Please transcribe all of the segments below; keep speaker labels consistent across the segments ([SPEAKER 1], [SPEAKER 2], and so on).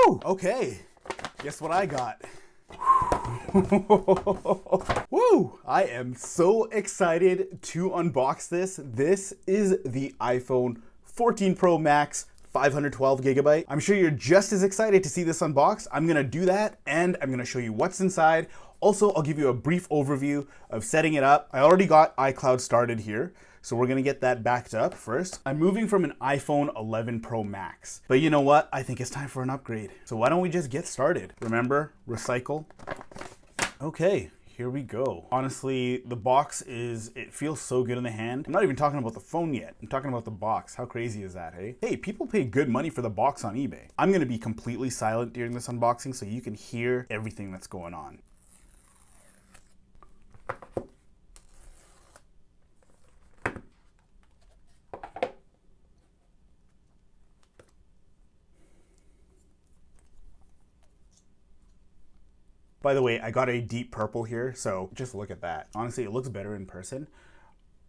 [SPEAKER 1] Woo! Okay, guess what I got? Woo! I am so excited to unbox this. This is the iPhone 14 Pro Max 512 gigabyte. I'm sure you're just as excited to see this unboxed. I'm gonna do that and I'm gonna show you what's inside. Also, I'll give you a brief overview of setting it up. I already got iCloud started here, so we're gonna get that backed up first. I'm moving from an iPhone 11 Pro Max, but you know what? I think it's time for an upgrade. So why don't we just get started? Remember, recycle. Okay, here we go. Honestly, the box it feels so good in the hand. I'm not even talking about the phone yet. I'm talking about the box. How crazy is that, hey? Hey, people pay good money for the box on eBay. I'm gonna be completely silent during this unboxing so you can hear everything that's going on. By the way, I got a deep purple here, so just look at that. Honestly, it looks better in person.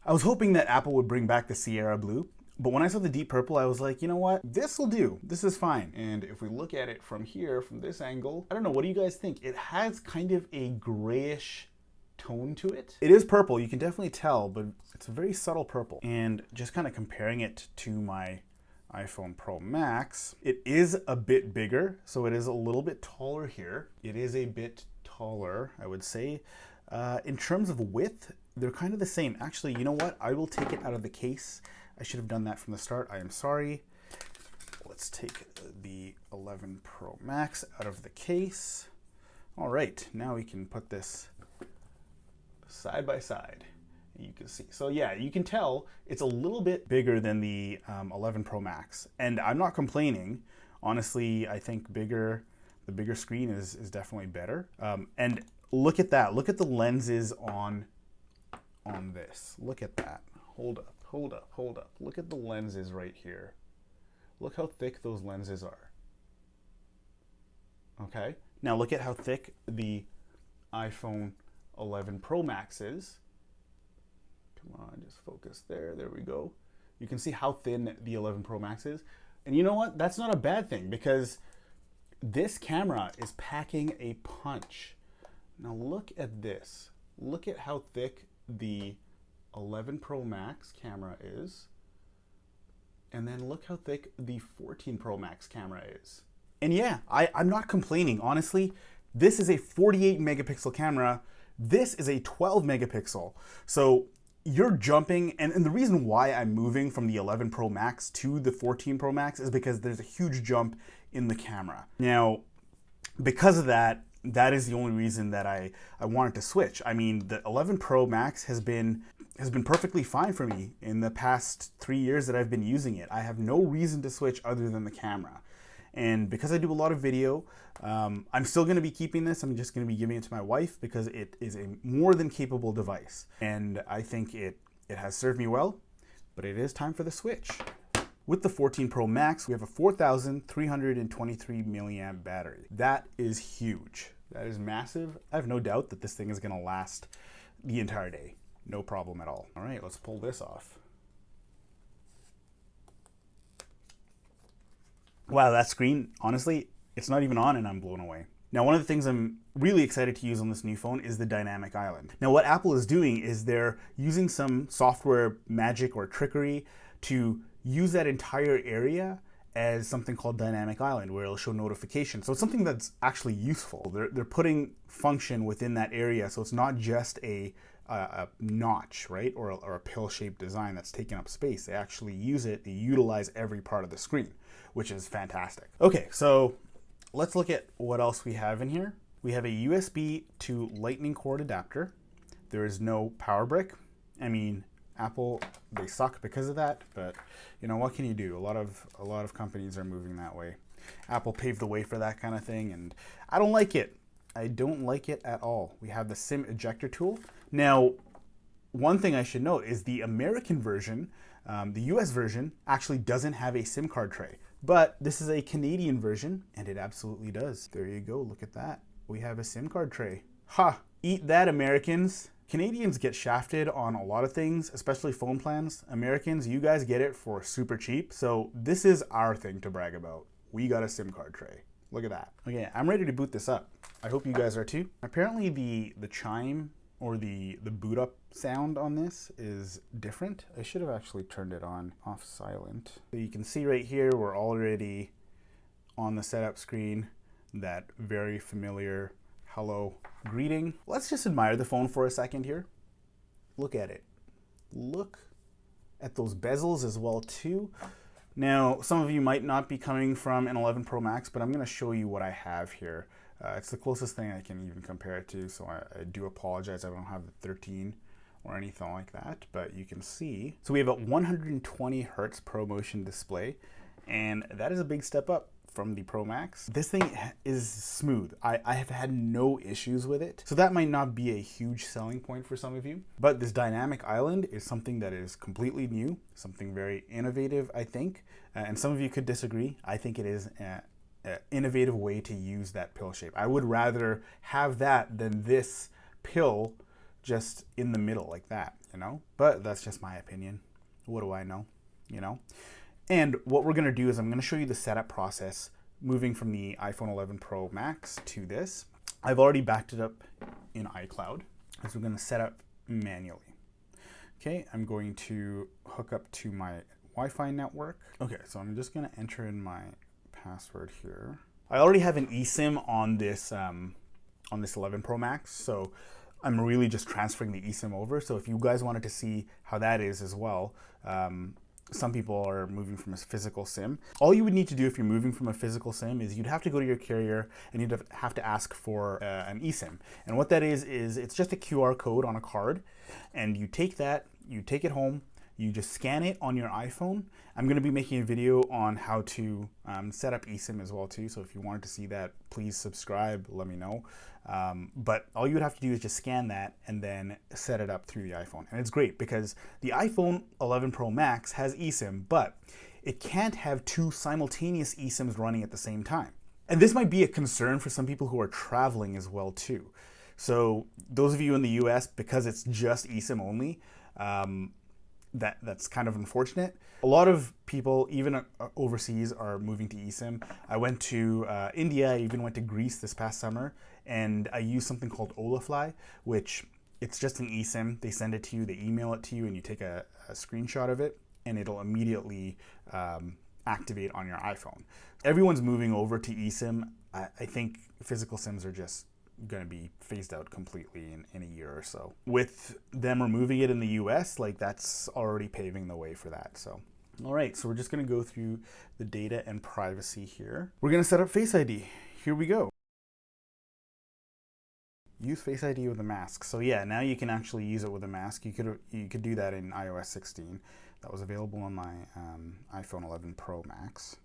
[SPEAKER 1] I was hoping that Apple would bring back the Sierra Blue, but when I saw the deep purple, I was like, you know what? This will do. This is fine. And if we look at it from here, from this angle, I don't know, what do you guys think? It has kind of a grayish tone to it. It is purple, you can definitely tell, but it's a very subtle purple. And just kind of comparing it to my iPhone Pro Max, it is a bit bigger, so it is a little bit taller here. It is a bit taller, I would say. In terms of width, they're kind of the same. Actually, you know what? I will take it out of the case. I should have done that from the start. I am sorry. Let's take the 11 Pro Max out of the case. All right, now we can put this side by side. You can see. So yeah, you can tell it's a little bit bigger than the 11 Pro Max. And I'm not complaining. Honestly, I think the bigger screen is definitely better. And look at that. Look at the lenses on this. Look at that. Hold up, hold up, hold up. Look at the lenses right here. Look how thick those lenses are. Okay. Now look at how thick the iPhone 11 Pro Max is. Come on, just focus there. There we go. You can see how thin the 11 Pro Max is. And you know what? That's not a bad thing because this camera is packing a punch. Now look at this. Look at how thick the 11 Pro Max camera is. And then look how thick the 14 Pro Max camera is. And yeah, I'm not complaining. Honestly, this is a 48 megapixel camera. This is a 12 megapixel. So you're jumping, and the reason why I'm moving from the 11 Pro Max to the 14 Pro Max is because there's a huge jump in the camera. Now, because of that, that is the only reason that I wanted to switch. I mean, the 11 Pro Max has been perfectly fine for me in the past 3 years that I've been using it. I have no reason to switch other than the camera. And because I do a lot of video, I'm still going to be keeping this. I'm just going to be giving it to my wife because it is a more than capable device. And I think it has served me well, but it is time for the switch. With the 14 Pro Max, we have a 4,323 milliamp battery. That is huge. That is massive. I have no doubt that this thing is going to last the entire day. No problem at all. All right, let's pull this off. Wow, that screen, honestly, it's not even on and I'm blown away. Now, one of the things I'm really excited to use on this new phone is the dynamic island. Now, what Apple is doing is they're using some software magic or trickery to use that entire area as something called dynamic island, where it'll show notifications. So it's something that's actually useful. They're putting function within that area, so it's not just a notch, right? Or a pill-shaped design that's taking up space. They actually use it to utilize every part of the screen, which is fantastic. Okay, so let's look at what else we have in here. We have a USB to lightning cord adapter. There is no power brick. I mean, Apple, they suck because of that, but you know, what can you do? A lot of companies are moving that way. Apple paved the way for that kind of thing, and I don't like it. I don't like it at all. We have the SIM ejector tool. Now, one thing I should note is the American version, the US version, actually doesn't have a SIM card tray. But this is a Canadian version, and it absolutely does. There you go, look at that. We have a SIM card tray. Ha! Eat that, Americans. Canadians get shafted on a lot of things, especially phone plans. Americans, you guys get it for super cheap. So this is our thing to brag about. We got a SIM card tray. Look at that. Okay, I'm ready to boot this up. I hope you guys are too. Apparently the chime or the boot up sound on this is different. I should have actually turned it on off silent. So you can see right here, we're already on the setup screen, that very familiar hello greeting. Let's just admire the phone for a second here. Look at it. Look at those bezels as well too. Now, some of you might not be coming from an 11 Pro Max, but I'm going to show you what I have here. It's the closest thing I can even compare it to, so I do apologize. I don't have the 13 or anything like that, but you can see. So we have a 120 Hertz ProMotion display, and that is a big step up from the Pro Max. This thing is smooth. I have had no issues with it. So that might not be a huge selling point for some of you, but this dynamic island is something that is completely new, something very innovative, I think. And some of you could disagree. I think it is an innovative way to use that pill shape. I would rather have that than this pill just in the middle like that, you know? But that's just my opinion. What do I know, you know? And what we're gonna do is I'm gonna show you the setup process moving from the iPhone 11 Pro Max to this. I've already backed it up in iCloud, so we're gonna set up manually. Okay, I'm going to hook up to my Wi-Fi network. Okay, so I'm just gonna enter in my password here. I already have an eSIM on this 11 Pro Max, so I'm really just transferring the eSIM over. So if you guys wanted to see how that is as well, some people are moving from a physical SIM. All you would need to do if you're moving from a physical SIM is you'd have to go to your carrier and you'd have to ask for an eSIM. And what that is it's just a QR code on a card, and you take that, you take it home, you just scan it on your iPhone. I'm gonna be making a video on how to set up eSIM as well too, so if you wanted to see that, please subscribe, let me know. But all you would have to do is just scan that and then set it up through the iPhone. And it's great because the iPhone 11 Pro Max has eSIM, but it can't have two simultaneous eSIMs running at the same time. And this might be a concern for some people who are traveling as well too. So those of you in the US, because it's just eSIM only, that's kind of unfortunate. A lot of people, even overseas, are moving to eSIM. I went to India, I even went to Greece this past summer, and I used something called Olafly, which it's just an eSIM. They send it to you, they email it to you, and you take a screenshot of it, and it'll immediately activate on your iPhone. Everyone's moving over to eSIM. I think physical SIMs are just going to be phased out completely in a year or so. With them removing it in the US, like that's already paving the way for that. So, all right, so we're just going to go through the data and privacy here. We're going to set up Face ID. Here we go. Use Face ID with a mask. So yeah, now you can actually use it with a mask. You could do that in iOS 16. That was available on my iPhone 11 Pro Max.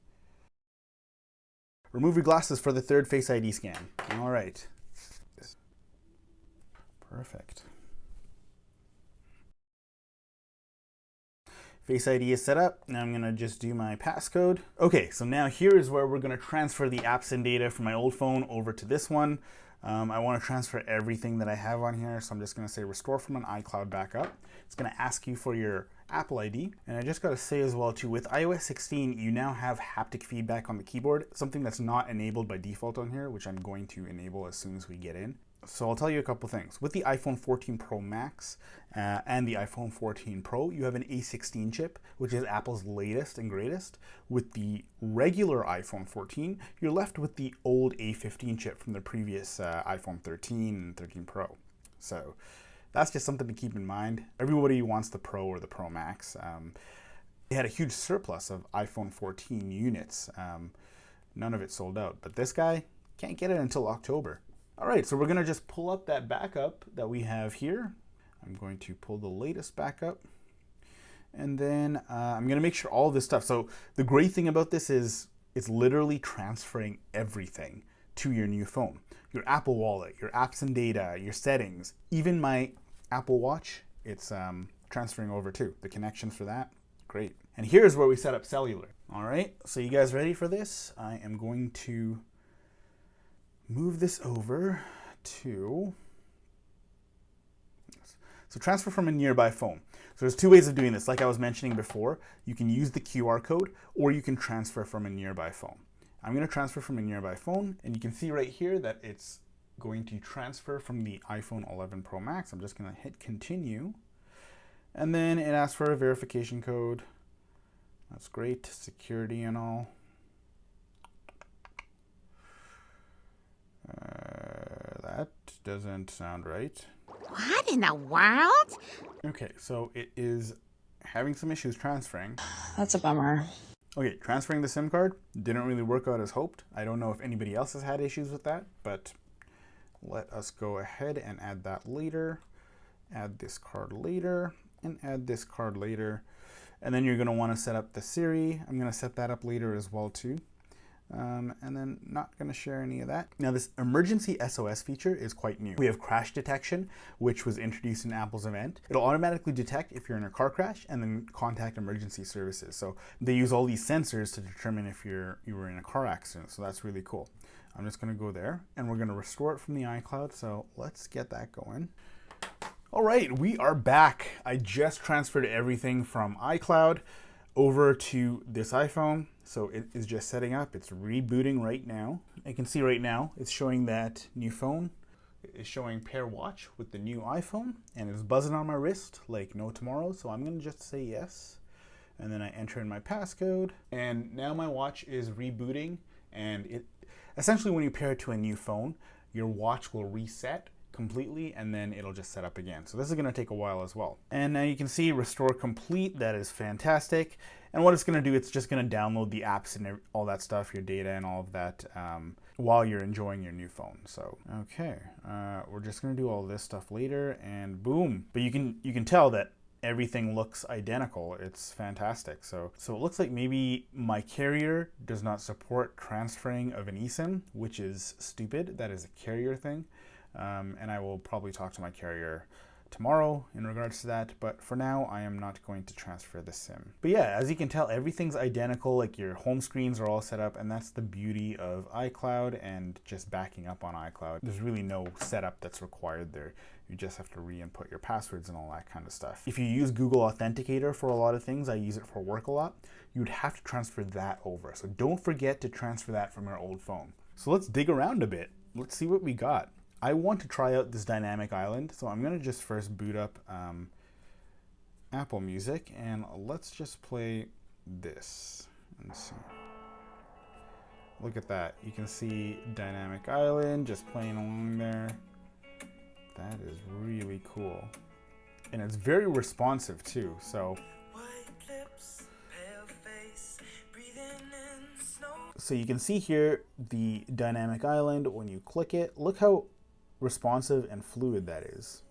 [SPEAKER 1] Remove your glasses for the third Face ID scan. All right. Perfect. Face ID is set up. Now I'm gonna just do my passcode. Okay, so now here is where we're gonna transfer the apps and data from my old phone over to this one. I wanna transfer everything that I have on here, so I'm just gonna say restore from an iCloud backup. It's gonna ask you for your Apple ID. And I just gotta say as well too, with iOS 16, you now have haptic feedback on the keyboard, something that's not enabled by default on here, which I'm going to enable as soon as we get in. So I'll tell you a couple things. With the iPhone 14 Pro Max and the iPhone 14 Pro, you have an A16 chip, which is Apple's latest and greatest. With the regular iPhone 14, you're left with the old A15 chip from the previous iPhone 13 and 13 Pro. So that's just something to keep in mind. Everybody wants the Pro or the Pro Max. They had a huge surplus of iPhone 14 units. None of it sold out, but this guy can't get it until October. All right, so we're gonna just pull up that backup that we have here. I'm going to pull the latest backup, and then I'm gonna make sure all of this stuff. So the great thing about this is it's literally transferring everything to your new phone. Your Apple Wallet, your apps and data, your settings, even my Apple Watch, it's transferring over too. The connections for that, great. And here's where we set up cellular. All right, so you guys ready for this? I am going to move this over to, so transfer from a nearby phone. So there's two ways of doing this. Like I was mentioning before, you can use the QR code or you can transfer from a nearby phone. I'm going to transfer from a nearby phone, and you can see right here that it's going to transfer from the iPhone 11 Pro Max. I'm just going to hit continue, and then it asks for a verification code. That's great, security and all. That doesn't sound right.
[SPEAKER 2] What in the world?
[SPEAKER 1] Okay, so it is having some issues transferring.
[SPEAKER 3] That's a bummer.
[SPEAKER 1] Okay, transferring the SIM card didn't really work out as hoped. I don't know if anybody else has had issues with that, but let us go ahead and add that later. Add this card later, and add this card later. And then you're going to want to set up the Siri. I'm going to set that up later as well too. And then not going to share any of that. Now this emergency SOS feature is quite new. We have crash detection, which was introduced in Apple's event. It'll automatically detect if you're in a car crash and then contact emergency services. So they use all these sensors to determine if you were in a car accident. So that's really cool. I'm just going to go there and we're going to restore it from the iCloud. So let's get that going. All right, we are back. I just transferred everything from iCloud over to this iPhone. So it is just setting up. It's rebooting right now. I can see right now it's showing that new phone. It's showing pair watch with the new iPhone, and it's buzzing on my wrist like no tomorrow. So I'm going to just say yes. And then I enter in my passcode. And now my watch is rebooting. And it essentially, when you pair it to a new phone, your watch will reset completely, and then it'll just set up again. So this is going to take a while as well. And now you can see restore complete. That is fantastic. And what it's going to do, it's just going to download the apps and all that stuff, your data and all of that, while you're enjoying your new phone. So okay, we're just going to do all this stuff later, and boom. But you can tell that everything looks identical. It's fantastic. So it looks like maybe my carrier does not support transferring of an eSIM, which is stupid. That is a carrier thing. And I will probably talk to my carrier tomorrow in regards to that, but for now I am not going to transfer the SIM. But yeah, as you can tell, everything's identical. Like your home screens are all set up, and that's the beauty of iCloud and just backing up on iCloud. There's really no setup that's required there. You just have to re-input your passwords and all that kind of stuff. If you use Google Authenticator for a lot of things, I use it for work a lot, you would have to transfer that over. So don't forget to transfer that from your old phone. So let's dig around a bit. Let's see what we got. I want to try out this dynamic island, so I'm going to just first boot up Apple Music, and let's just play this. Let's see. Look at that. You can see dynamic island just playing along there. That is really cool. And it's very responsive too, so. So you can see here the dynamic island when you click it. Look how responsive and fluid that is.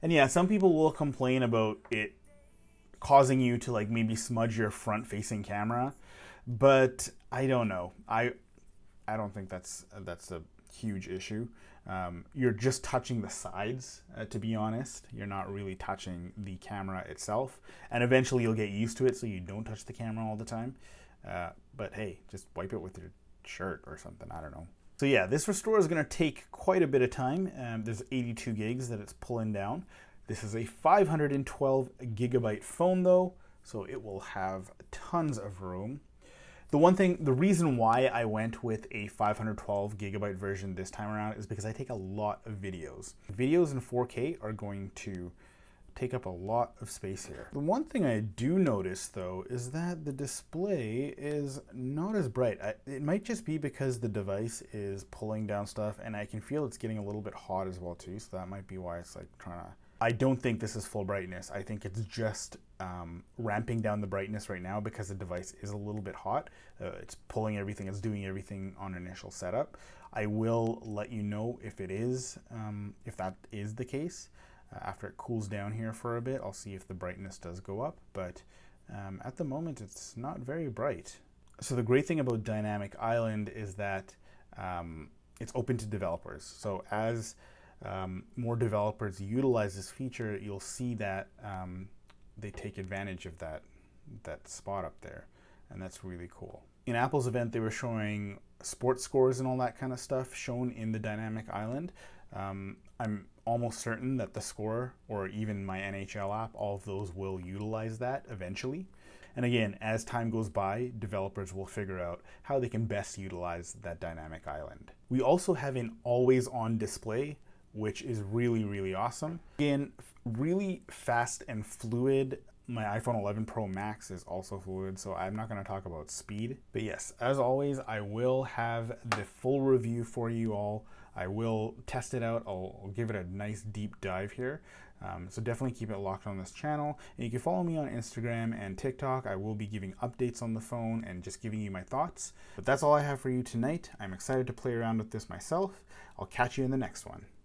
[SPEAKER 1] And yeah, some people will complain about it causing you to like maybe smudge your front facing camera, but I don't know. I don't think that's a huge issue. You're just touching the sides, to be honest. You're not really touching the camera itself, and eventually you'll get used to it so you don't touch the camera all the time. But hey, just wipe it with your shirt or something. I don't know. So yeah, this restore is going to take quite a bit of time. There's 82 gigs that it's pulling down. This is a 512 gigabyte phone though, so it will have tons of room. The reason why I went with a 512 gigabyte version this time around is because I take a lot of videos. Videos in 4K are going to take up a lot of space here. The one thing I do notice though is that the display is not as bright. It might just be because the device is pulling down stuff, and I can feel it's getting a little bit hot as well too, so that might be why it's like trying to. I don't think this is full brightness. I think it's just ramping down the brightness right now because the device is a little bit hot. It's pulling everything, it's doing everything on initial setup. I will let you know if it is, if that is the case. After it cools down here for a bit, I'll see if the brightness does go up, but at the moment it's not very bright. So the great thing about Dynamic Island is that it's open to developers. So as more developers utilize this feature, you'll see that they take advantage of that spot up there, and that's really cool. In Apple's event, they were showing sports scores and all that kind of stuff shown in the Dynamic Island. I'm almost certain that the Score or even my NHL app, all of those will utilize that eventually. And again, as time goes by, developers will figure out how they can best utilize that dynamic island. We also have an always on display, which is really, really awesome. Again, really fast and fluid. My iPhone 11 Pro Max is also fluid, so I'm not going to talk about speed. But yes, as always, I will have the full review for you all. I will test it out. I'll give it a nice deep dive here. So definitely keep it locked on this channel. And you can follow me on Instagram and TikTok. I will be giving updates on the phone and just giving you my thoughts. But that's all I have for you tonight. I'm excited to play around with this myself. I'll catch you in the next one.